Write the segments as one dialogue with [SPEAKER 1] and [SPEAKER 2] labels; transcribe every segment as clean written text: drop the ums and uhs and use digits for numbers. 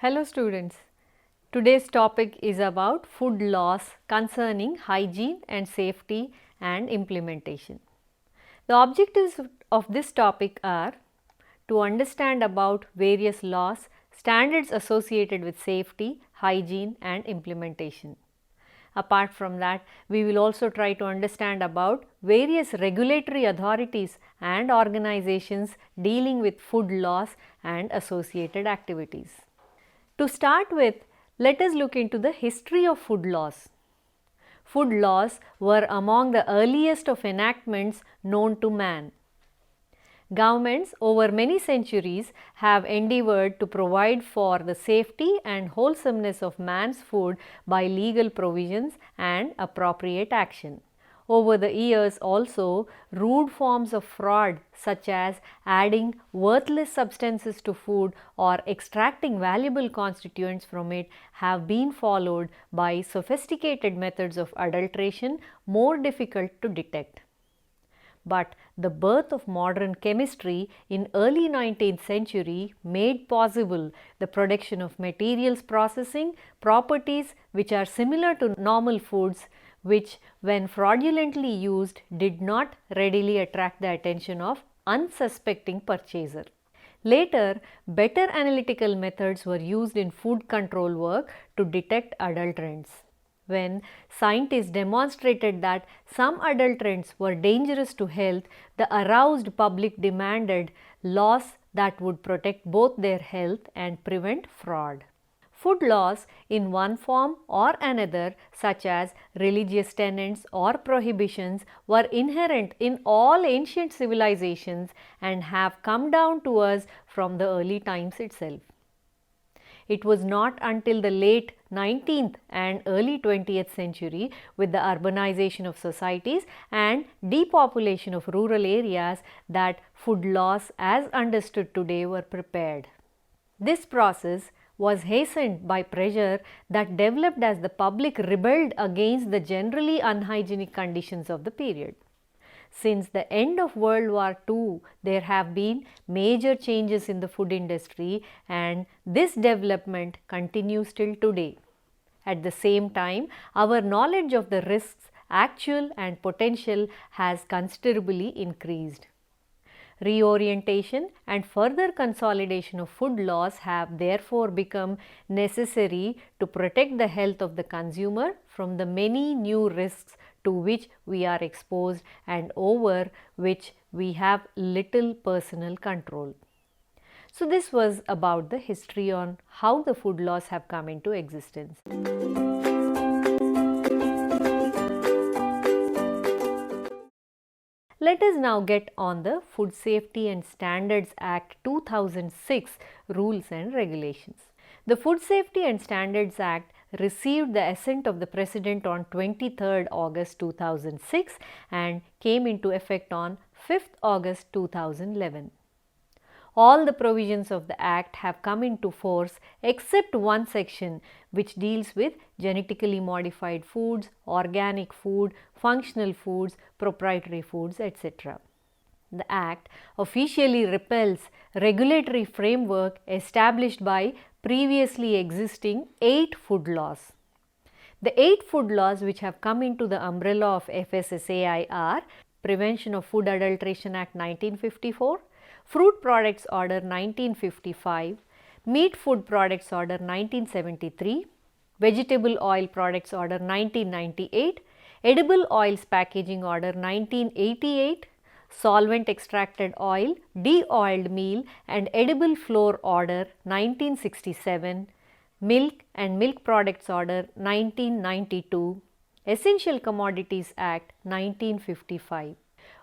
[SPEAKER 1] Hello students, today's topic is about food laws concerning hygiene and safety and implementation. The objectives of this topic are to understand about various laws, standards associated with safety, hygiene and implementation. Apart from that, we will also try to understand about various regulatory authorities and organizations dealing with food laws and associated activities. To start with, let us look into the history of food laws. Food laws were among the earliest of enactments known to man. Governments over many centuries have endeavored to provide for the safety and wholesomeness of man's food by legal provisions and appropriate action. Over the years also, rude forms of fraud such as adding worthless substances to food or extracting valuable constituents from it have been followed by sophisticated methods of adulteration more difficult to detect. But the birth of modern chemistry in early 19th century made possible the production of materials processing properties which are similar to normal foods, which when fraudulently used did not readily attract the attention of unsuspecting purchaser. Later, better analytical methods were used in food control work to detect adulterants. When scientists demonstrated that some adulterants were dangerous to health, the aroused public demanded laws that would protect both their health and prevent fraud. Food laws in one form or another, such as religious tenets or prohibitions, were inherent in all ancient civilizations and have come down to us from the early times itself. It was not until the late 19th and early 20th century, with the urbanization of societies and depopulation of rural areas, that food laws as understood today were prepared. This process was hastened by pressure that developed as the public rebelled against the generally unhygienic conditions of the period. Since the end of World War II, there have been major changes in the food industry, and this development continues till today. At the same time, our knowledge of the risks, actual and potential, has considerably increased. Reorientation and further consolidation of food laws have therefore become necessary to protect the health of the consumer from the many new risks to which we are exposed and over which we have little personal control. So this was about the history on how the food laws have come into existence. Let us now get on the Food Safety and Standards Act 2006 rules and regulations. The Food Safety and Standards Act received the assent of the President on 23rd August 2006 and came into effect on 5th August 2011. All the provisions of the Act have come into force except one section which deals with genetically modified foods, organic food, functional foods, proprietary foods, etc. The Act officially repeals regulatory framework established by previously existing 8 food laws. The 8 food laws which have come into the umbrella of FSSAI are Prevention of Food Adulteration Act 1954, Fruit Products Order 1955, Meat Food Products Order 1973, Vegetable Oil Products Order 1998, Edible Oils Packaging Order 1988, Solvent Extracted Oil, De-oiled Meal and Edible Flour Order 1967, Milk and Milk Products Order 1992, Essential Commodities Act 1955.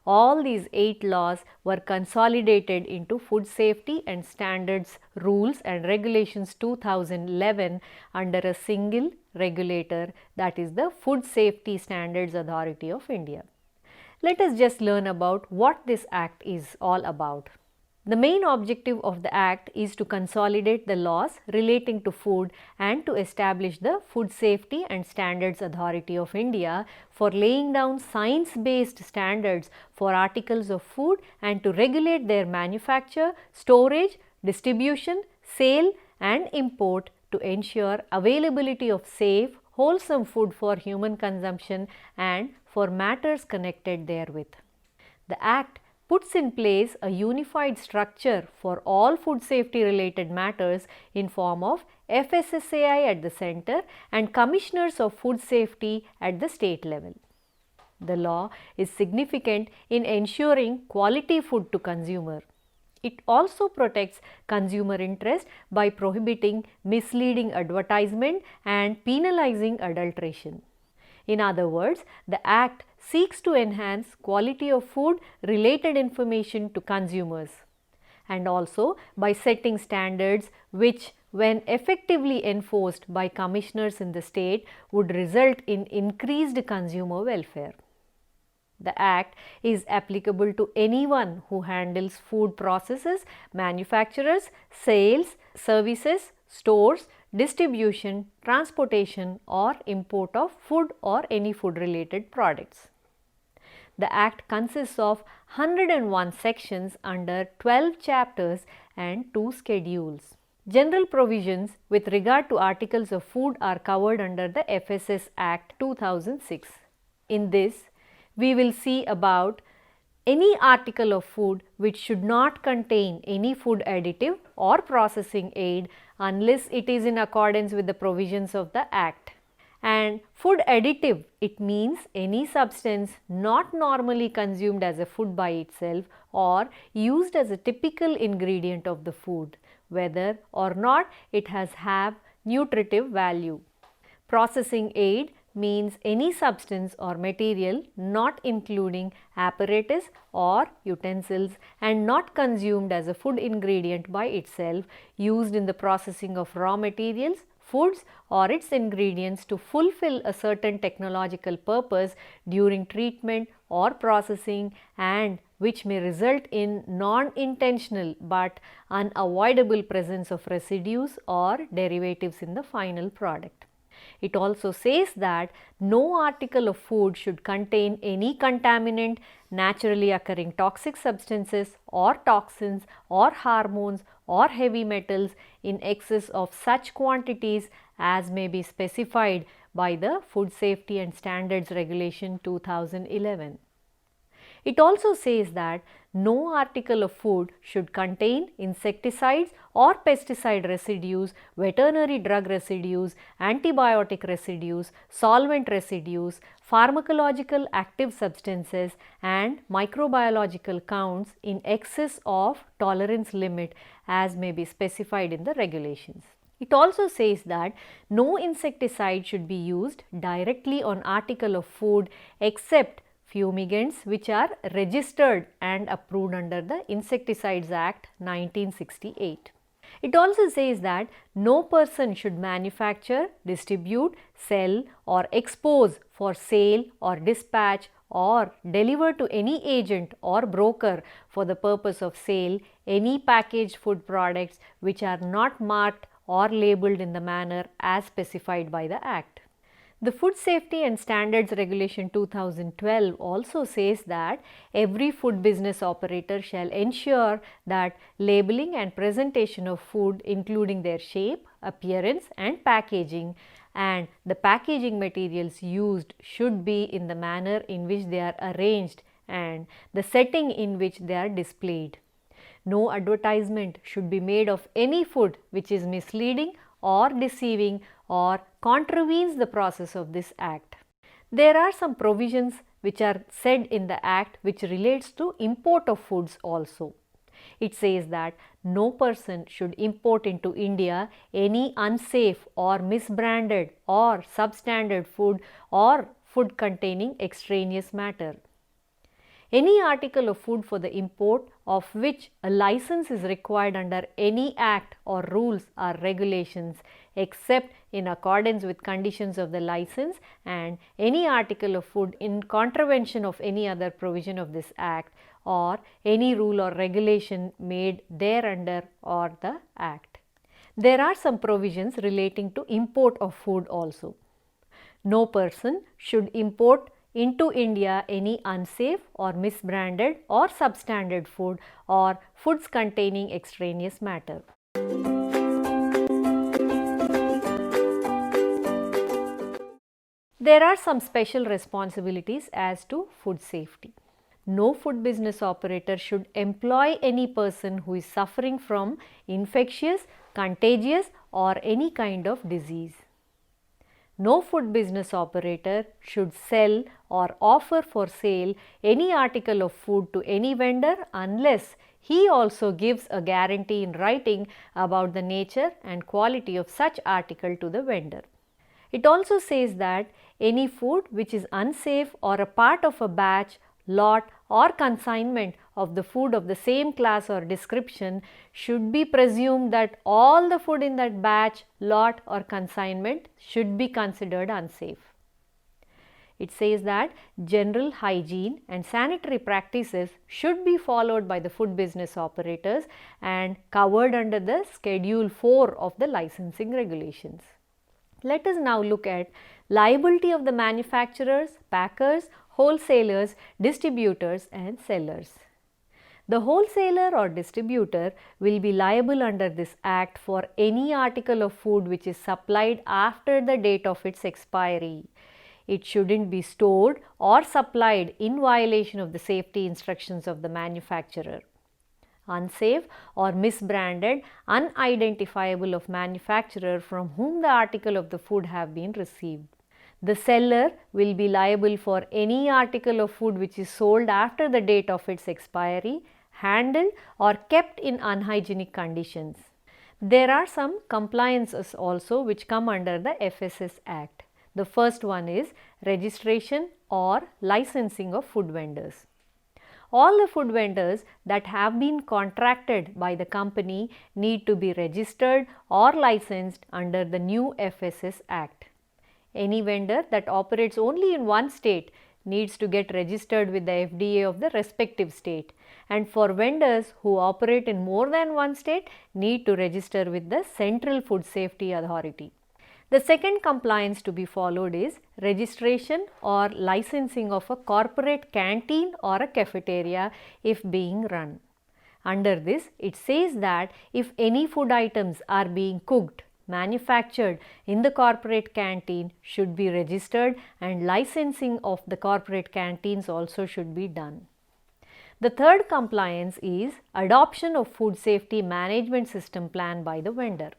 [SPEAKER 1] All these 8 laws were consolidated into Food Safety and Standards Rules and Regulations 2011 under a single regulator, that is the Food Safety Standards Authority of India. Let us just learn about what this Act is all about. The main objective of the Act is to consolidate the laws relating to food and to establish the Food Safety and Standards Authority of India for laying down science-based standards for articles of food and to regulate their manufacture, storage, distribution, sale and import to ensure availability of safe, wholesome food for human consumption and for matters connected therewith. The Act puts in place a unified structure for all food safety related matters in form of FSSAI at the center and Commissioners of Food Safety at the state level. The law is significant in ensuring quality food to consumer. It also protects consumer interest by prohibiting misleading advertisement and penalizing adulteration. In other words, the Act seeks to enhance quality of food related information to consumers, and also by setting standards which, when effectively enforced by commissioners in the state, would result in increased consumer welfare. The Act is applicable to anyone who handles food processes, manufacturers, sales, services, stores, distribution, transportation or import of food or any food related products. The Act consists of 101 sections under 12 chapters and 2 schedules. General provisions with regard to articles of food are covered under the FSS Act 2006. In this, we will see about any article of food which should not contain any food additive or processing aid unless it is in accordance with the provisions of the Act. And food additive, it means any substance not normally consumed as a food by itself or used as a typical ingredient of the food, whether or not it have nutritive value. Processing aid means any substance or material not including apparatus or utensils and not consumed as a food ingredient by itself, used in the processing of raw materials, foods or its ingredients to fulfill a certain technological purpose during treatment or processing, and which may result in non-intentional but unavoidable presence of residues or derivatives in the final product. It also says that no article of food should contain any contaminant, naturally occurring toxic substances or toxins or hormones or heavy metals in excess of such quantities as may be specified by the Food Safety and Standards Regulation 2011. It also says that no article of food should contain insecticides or pesticide residues, veterinary drug residues, antibiotic residues, solvent residues, pharmacological active substances and microbiological counts in excess of tolerance limit as may be specified in the regulations. It also says that no insecticide should be used directly on article of food except fumigants which are registered and approved under the Insecticides Act 1968. It also says that no person should manufacture, distribute, sell or expose for sale or dispatch or deliver to any agent or broker for the purpose of sale any packaged food products which are not marked or labelled in the manner as specified by the Act. The Food Safety and Standards Regulation 2012 also says that every food business operator shall ensure that labeling and presentation of food, including their shape, appearance and packaging, and the packaging materials used should be in the manner in which they are arranged and the setting in which they are displayed. No advertisement should be made of any food which is misleading or deceiving or contravenes the process of this Act. There are some provisions which are said in the Act which relates to import of foods also. It says that no person should import into India any unsafe or misbranded or substandard food or food containing extraneous matter. Any article of food for the import of which a license is required under any act or rules or regulations except in accordance with conditions of the license, and any article of food in contravention of any other provision of this Act or any rule or regulation made thereunder or the Act. There are some provisions relating to import of food also. No person should import into India any unsafe or misbranded or substandard food or foods containing extraneous matter. There are some special responsibilities as to food safety. No food business operator should employ any person who is suffering from infectious, contagious or any kind of disease. No food business operator should sell or offer for sale any article of food to any vendor unless he also gives a guarantee in writing about the nature and quality of such article to the vendor. It also says that any food which is unsafe or a part of a batch, lot or consignment of the food of the same class or description should be presumed that all the food in that batch, lot or consignment should be considered unsafe. It says that general hygiene and sanitary practices should be followed by the food business operators and covered under the Schedule 4 of the licensing regulations. Let us now look at liability of the manufacturers, packers, wholesalers, distributors and sellers. The wholesaler or distributor will be liable under this Act for any article of food which is supplied after the date of its expiry. It shouldn't be stored or supplied in violation of the safety instructions of the manufacturer. Unsafe or misbranded, unidentifiable of manufacturer from whom the article of the food have been received. The seller will be liable for any article of food which is sold after the date of its expiry, handled or kept in unhygienic conditions. There are some compliances also which come under the FSS Act. The first one is registration or licensing of food vendors. All the food vendors that have been contracted by the company need to be registered or licensed under the new FSS Act. Any vendor that operates only in one state needs to get registered with the FDA of the respective state, and for vendors who operate in more than one state need to register with the Central Food Safety Authority. The second compliance to be followed is registration or licensing of a corporate canteen or a cafeteria if being run. Under this, it says that if any food items are being cooked, manufactured in the corporate canteen should be registered and licensing of the corporate canteens also should be done. The third compliance is adoption of food safety management system plan by the vendor.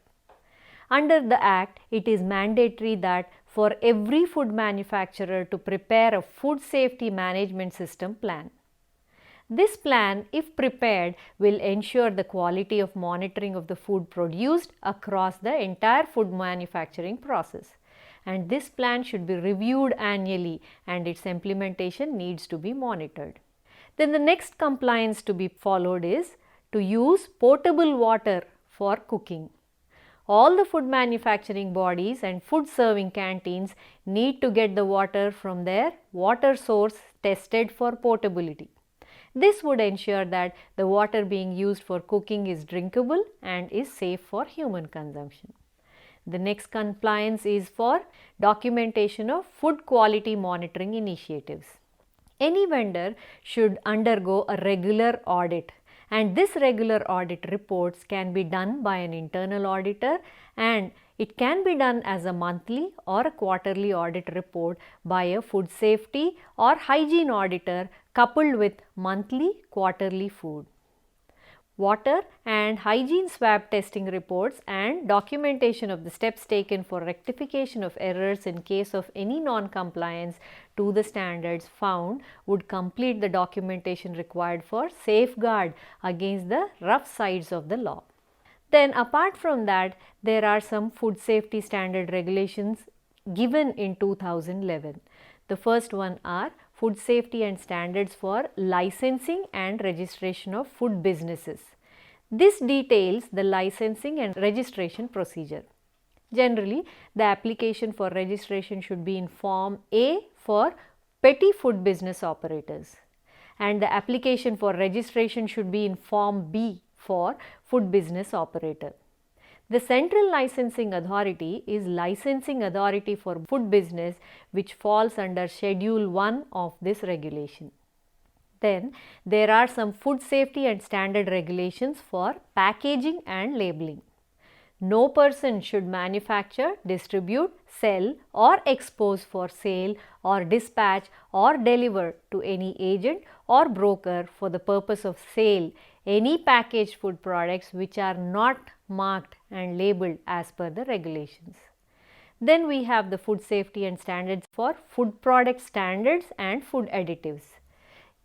[SPEAKER 1] Under the Act, it is mandatory that for every food manufacturer to prepare a food safety management system plan. This plan, if prepared, will ensure the quality of monitoring of the food produced across the entire food manufacturing process. And this plan should be reviewed annually and its implementation needs to be monitored. Then the next compliance to be followed is to use potable water for cooking. All the food manufacturing bodies and food serving canteens need to get the water from their water source tested for potability. This would ensure that the water being used for cooking is drinkable and is safe for human consumption. The next compliance is for documentation of food quality monitoring initiatives. Any vendor should undergo a regular audit, and this regular audit reports can be done by an internal auditor, and it can be done as a monthly or a quarterly audit report by a food safety or hygiene auditor coupled with monthly, quarterly food. Water and hygiene swab testing reports and documentation of the steps taken for rectification of errors in case of any non-compliance to the standards found would complete the documentation required for safeguard against the rough sides of the law. Then apart from that, there are some food safety standard regulations given in 2011. The first one are food safety and standards for licensing and registration of food businesses. This details the licensing and registration procedure. Generally, the application for registration should be in Form A for petty food business operators, and the application for registration should be in Form B for food business operator. The Central Licensing Authority is licensing authority for food business, which falls under Schedule 1 of this regulation. Then there are some food safety and standard regulations for packaging and labeling. no person should manufacture, distribute, sell or expose for sale or dispatch or deliver to any agent or broker for the purpose of sale any packaged food products which are not marked and labeled as per the regulations. Then we have the food safety and standards for food product standards and food additives.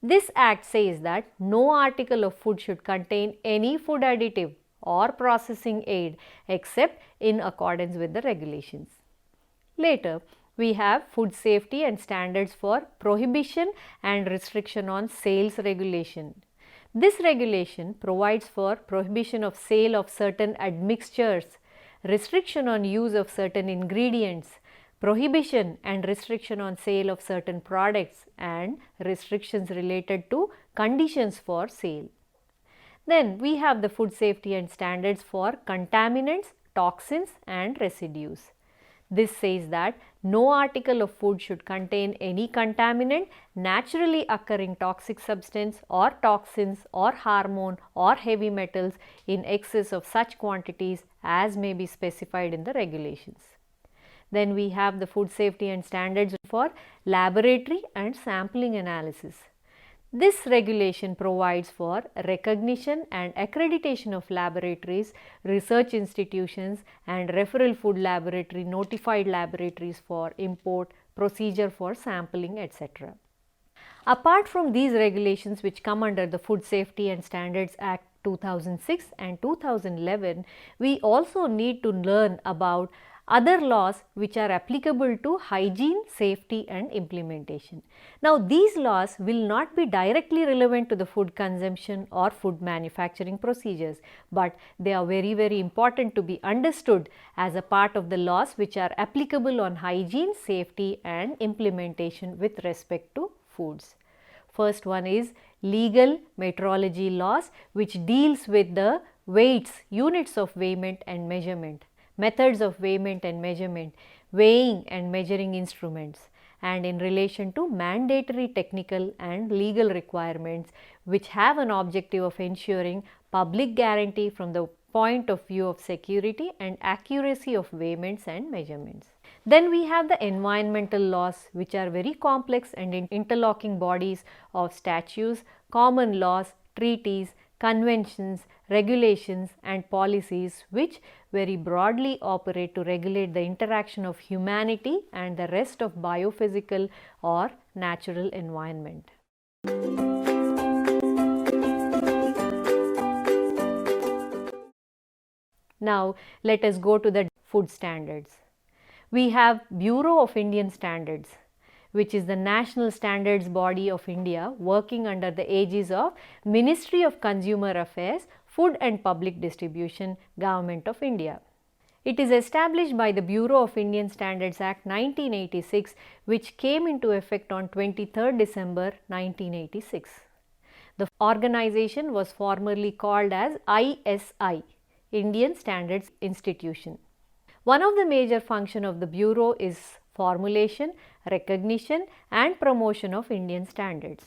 [SPEAKER 1] This act says that no article of food should contain any food additive or processing aid except in accordance with the regulations. Later, we have food safety and standards for prohibition and restriction on sales regulation. This regulation provides for prohibition of sale of certain admixtures, restriction on use of certain ingredients, prohibition and restriction on sale of certain products, and restrictions related to conditions for sale. Then we have the food safety and standards for contaminants, toxins and residues. This says that no article of food should contain any contaminant, naturally occurring toxic substance or toxins or hormone or heavy metals in excess of such quantities as may be specified in the regulations. Then we have the food safety and standards for laboratory and sampling analysis. This regulation provides for recognition and accreditation of laboratories, research institutions and referral food laboratory notified laboratories for import, procedure for sampling, etc. Apart from these regulations which come under the Food Safety and Standards Act 2006 and 2011, we also need to learn about other laws which are applicable to hygiene, safety and implementation. Now, these laws will not be directly relevant to the food consumption or food manufacturing procedures, but they are very important to be understood as a part of the laws which are applicable on hygiene, safety and implementation with respect to foods. First one is legal metrology laws, which deals with the weights, units of weighment and measurement, methods of weighment and measurement, weighing and measuring instruments, and in relation to mandatory technical and legal requirements which have an objective of ensuring public guarantee from the point of view of security and accuracy of weighments and measurements. Then we have the environmental laws, which are very complex and interlocking bodies of statutes, common laws, treaties, conventions, regulations and policies which very broadly operate to regulate the interaction of humanity and the rest of biophysical or natural environment. Now, let us go to the food standards. We have Bureau of Indian Standards, which is the national standards body of India working under the aegis of Ministry of Consumer Affairs, Food and Public Distribution, Government of India. It is established by the Bureau of Indian Standards Act 1986, which came into effect on 23rd December 1986. The organization was formerly called as ISI, Indian Standards Institution. One of the major functions of the Bureau is formulation, recognition and promotion of Indian standards.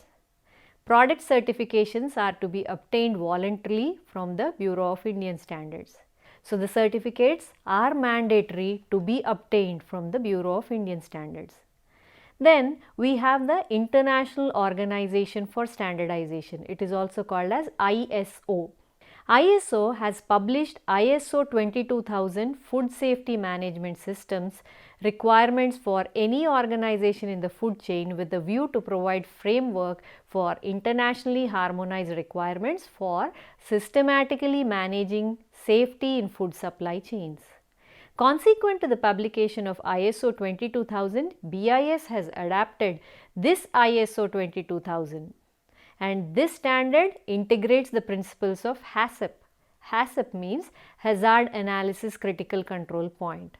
[SPEAKER 1] Product certifications are to be obtained voluntarily from the Bureau of Indian Standards. So, the certificates are mandatory to be obtained from the Bureau of Indian Standards. Then we have the International Organization for Standardization. It is also called as ISO. ISO has published ISO 22000 Food Safety Management Systems requirements for any organization in the food chain with a view to provide framework for internationally harmonized requirements for systematically managing safety in food supply chains. Consequent to the publication of ISO 22000, BIS has adapted this ISO 22000. And this standard integrates the principles of HACCP. HACCP means Hazard Analysis Critical Control Point.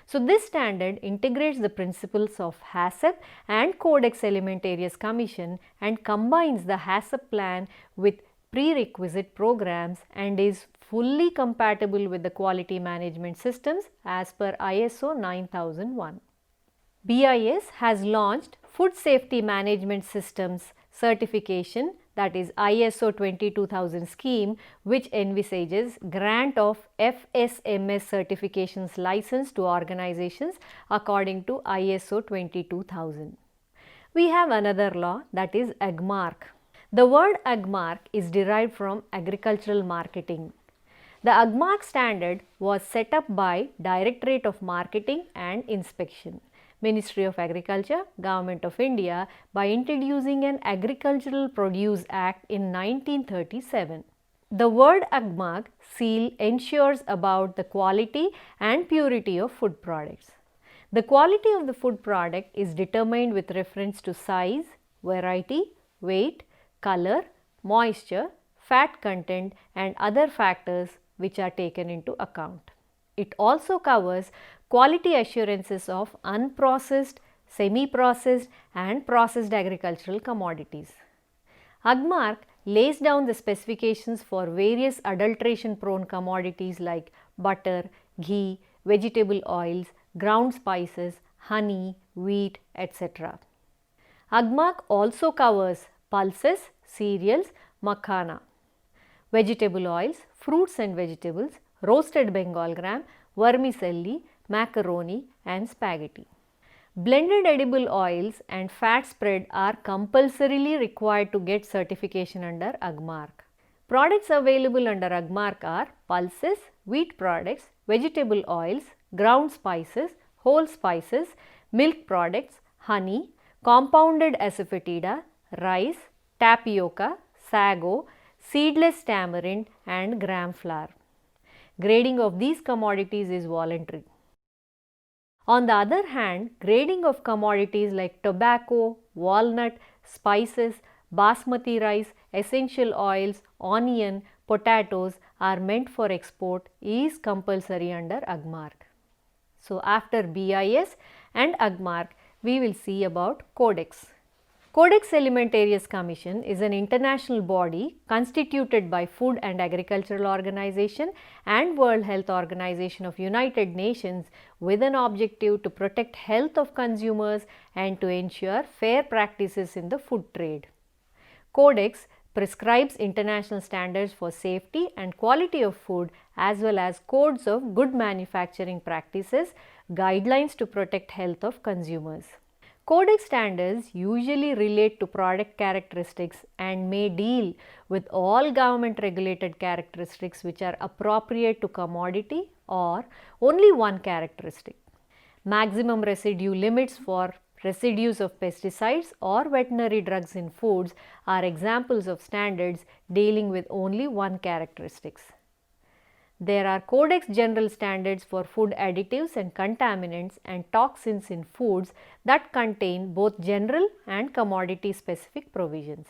[SPEAKER 1] So, this standard integrates the principles of HACCP and Codex Alimentarius Commission and combines the HACCP plan with prerequisite programs and is fully compatible with the quality management systems as per ISO 9001. BIS has launched Food Safety Management Systems certification that is ISO 22000 scheme, which envisages grant of FSMS certifications license to organizations according to ISO 22000. We have another law, that is AGMARK. The word AGMARK is derived from agricultural marketing. The AGMARK standard was set up by Directorate of Marketing and Inspection, Ministry of Agriculture, Government of India, by introducing an Agricultural Produce Act in 1937. The word AGMARK seal ensures about the quality and purity of food products. The quality of the food product is determined with reference to size, variety, weight, color, moisture, fat content and other factors which are taken into account. It also covers quality assurances of unprocessed, semi-processed and processed agricultural commodities. AGMARK lays down the specifications for various adulteration-prone commodities like butter, ghee, vegetable oils, ground spices, honey, wheat, etc. AGMARK also covers pulses, cereals, makhana, vegetable oils, fruits and vegetables, roasted Bengal gram, vermicelli, macaroni and spaghetti. Blended edible oils and fat spread are compulsorily required to get certification under AGMARK. Products available under AGMARK are pulses, wheat products, vegetable oils, ground spices, whole spices, milk products, honey, compounded asafoetida, rice, tapioca, sago, seedless tamarind and gram flour. Grading of these commodities is voluntary. On the other hand, grading of commodities like tobacco, walnut, spices, basmati rice, essential oils, onion, potatoes are meant for export is compulsory under AGMARK. So, after BIS and AGMARK, we will see about Codex. Codex Alimentarius Commission is an international body constituted by Food and Agricultural Organization and World Health Organization of United Nations with an objective to protect health of consumers and to ensure fair practices in the food trade. Codex prescribes international standards for safety and quality of food as well as codes of good manufacturing practices, guidelines to protect health of consumers. Codex standards usually relate to product characteristics and may deal with all government regulated characteristics which are appropriate to commodity or only one characteristic. Maximum residue limits for residues of pesticides or veterinary drugs in foods are examples of standards dealing with only one characteristics. There are Codex General Standards for food additives and contaminants and toxins in foods that contain both general and commodity specific provisions.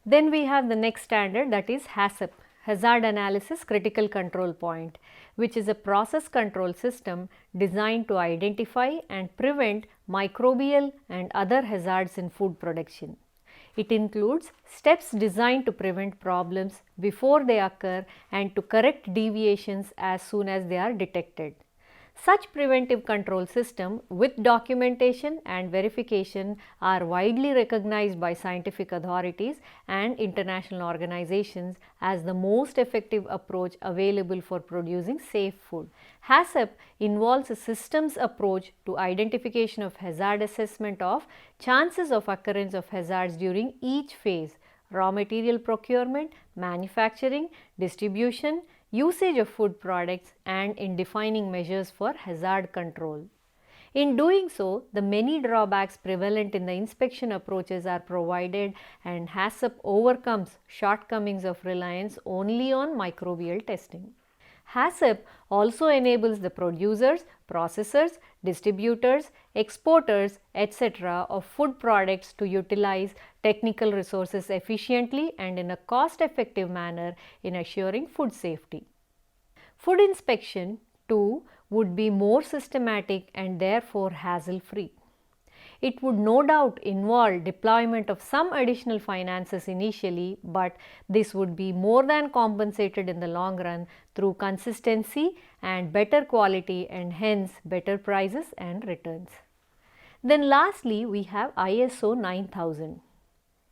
[SPEAKER 1] Then we have the next standard, that is HACCP, Hazard Analysis Critical Control Point, which is a process control system designed to identify and prevent microbial and other hazards in food production. It includes steps designed to prevent problems before they occur and to correct deviations as soon as they are detected. Such preventive control system with documentation and verification are widely recognized by scientific authorities and international organizations as the most effective approach available for producing safe food. HACCP involves a systems approach to identification of hazard assessment of chances of occurrence of hazards during each phase: raw material procurement, manufacturing, distribution, usage of food products and in defining measures for hazard control. In doing so, the many drawbacks prevalent in the inspection approaches are provided and HACCP overcomes shortcomings of reliance only on microbial testing. HACCP also enables the producers, processors, distributors, exporters, etc. of food products to utilize technical resources efficiently and in a cost-effective manner in assuring food safety. Food inspection too would be more systematic and therefore hassle-free. It would no doubt involve deployment of some additional finances initially, but this would be more than compensated in the long run through consistency and better quality and hence better prices and returns. Then lastly, we have ISO 9000.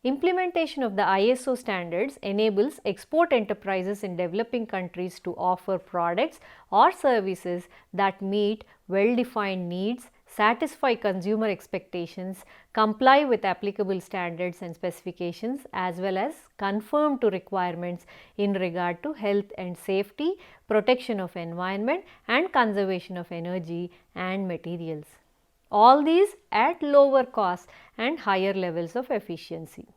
[SPEAKER 1] Implementation of the ISO standards enables export enterprises in developing countries to offer products or services that meet well-defined needs, satisfy consumer expectations, comply with applicable standards and specifications, as well as conform to requirements in regard to health and safety, protection of environment and conservation of energy and materials. All these at lower cost and higher levels of efficiency.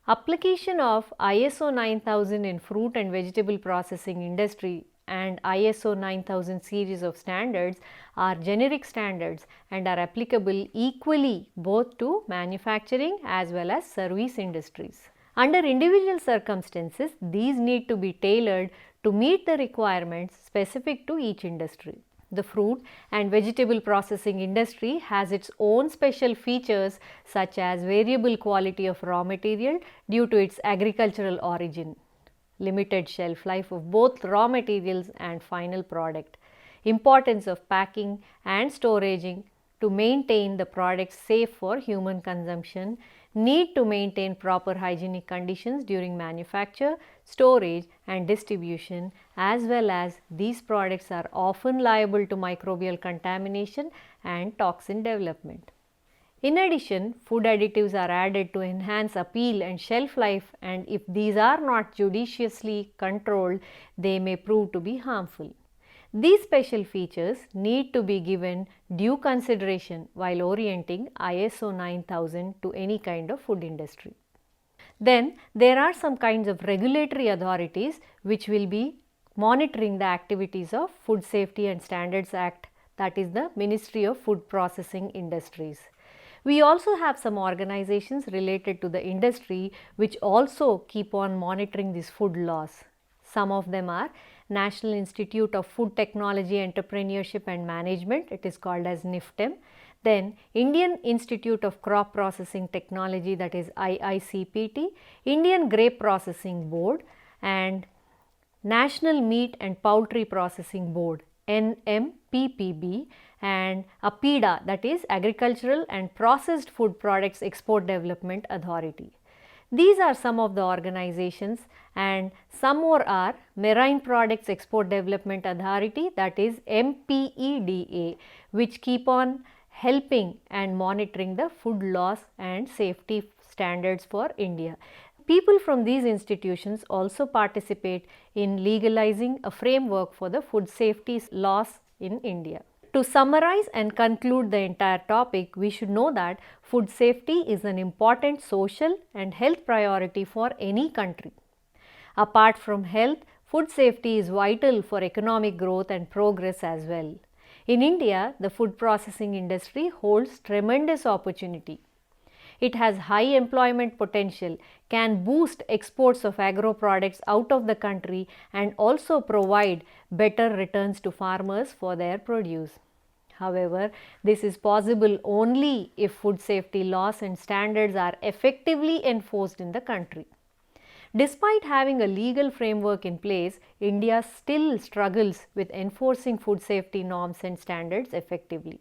[SPEAKER 1] Application of ISO 9000 in fruit and vegetable processing industry and ISO 9000 series of standards are generic standards and are applicable equally both to manufacturing as well as service industries. Under individual circumstances, these need to be tailored to meet the requirements specific to each industry. The fruit and vegetable processing industry has its own special features such as variable quality of raw material due to its agricultural origin, limited shelf life of both raw materials and final product, importance of packing and storaging to maintain the products safe for human consumption, need to maintain proper hygienic conditions during manufacture, storage and distribution, as well as these products are often liable to microbial contamination and toxin development. In addition, food additives are added to enhance appeal and shelf life, and if these are not judiciously controlled, they may prove to be harmful. These special features need to be given due consideration while orienting ISO 9000 to any kind of food industry. Then there are some kinds of regulatory authorities which will be monitoring the activities of Food Safety and Standards Act, that is the Ministry of Food Processing Industries. We also have some organizations related to the industry which also keep on monitoring these food laws. Some of them are National Institute of Food Technology, Entrepreneurship and Management, it is called as NIFTEM. Then Indian Institute of Crop Processing Technology, that is IICPT, Indian Grape Processing Board and National Meat and Poultry Processing Board, NMPPB, and APIDA, that is Agricultural and Processed Food Products Export Development Authority. These are some of the organizations, and some more are Marine Products Export Development Authority, that is MPEDA, which keep on helping and monitoring the food laws and safety standards for India. People from these institutions also participate in legalizing a framework for the food safety laws in India. To summarize and conclude the entire topic, we should know that food safety is an important social and health priority for any country. Apart from health, food safety is vital for economic growth and progress as well. In India, the food processing industry holds tremendous opportunity. It has high employment potential, can boost exports of agro products out of the country and also provide better returns to farmers for their produce. However, this is possible only if food safety laws and standards are effectively enforced in the country. Despite having a legal framework in place, India still struggles with enforcing food safety norms and standards effectively.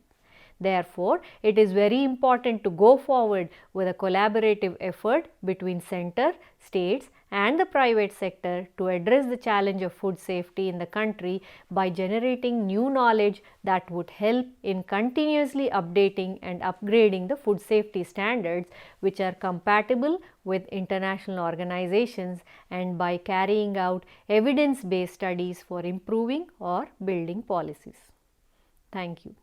[SPEAKER 1] Therefore, it is very important to go forward with a collaborative effort between centre, states and the private sector to address the challenge of food safety in the country by generating new knowledge that would help in continuously updating and upgrading the food safety standards which are compatible with international organizations, and by carrying out evidence-based studies for improving or building policies. Thank you.